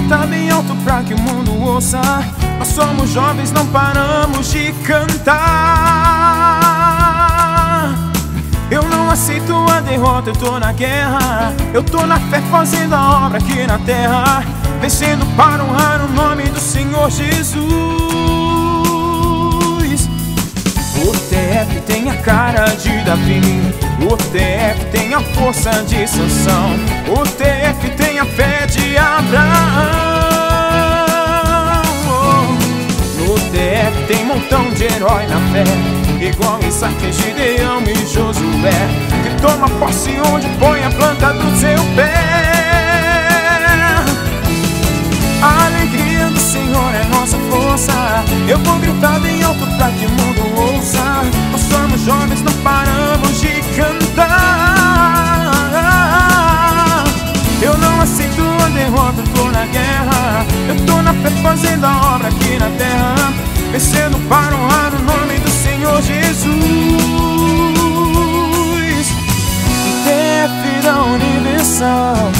gritar bem alto pra que o mundo ouça. Nós somos jovens, não paramos de cantar. Eu não aceito a derrota, eu tô na guerra. Eu tô na fé fazendo a obra aqui na terra, vencendo para honrar o nome do Senhor Jesus. O TF tem a cara de Davi, o TF tem a força de Sansão, o TF tem a fé de Abraão. No TF tem montão de herói na fé, igual Isaac, Gideão e Josué, que toma posse onde põe a planta do seu pé. A alegria do Senhor é nossa força. Eu vou gritar bem alto pra que o mundo ouça. Nós somos jovens, não paramos de cantar. Eu não aceito a derrota, eu tô na guerra. Eu tô na fé fazendo a obra aqui na terra, vencendo para honrar o nome do Senhor Jesus. O TF da Universal,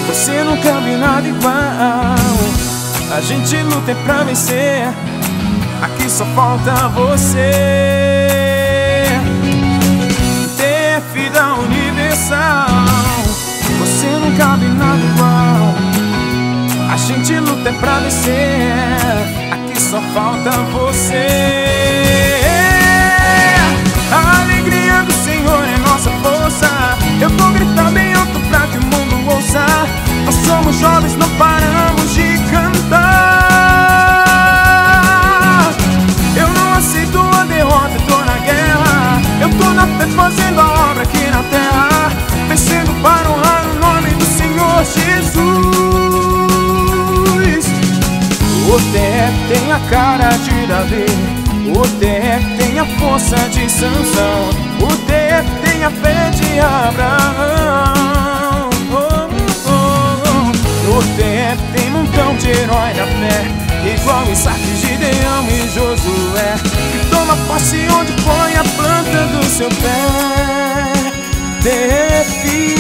você nunca viu nada igual. A gente luta é pra vencer, aqui só falta você. TF da Universal, você nunca viu nada igual. A gente luta é pra vencer, aqui só falta você. A alegria do Senhor é nossa força. Eu vou gritar bem alto pra que o mundo ouça. Nós somos jovens, não paramos de cantar. Eu não aceito a derrota, eu tô na guerra. Eu tô na fé fazendo a obra aqui na terra, vencendo para honrar o nome do Senhor Jesus. O TF tem a cara de Davi, o TF tem a força de Sansão, o TF tem a fé de Abraão. O TF tem montão de herói na fé, igual Isaac, Gideão e Josué, que toma posse onde põe a planta do seu pé. TF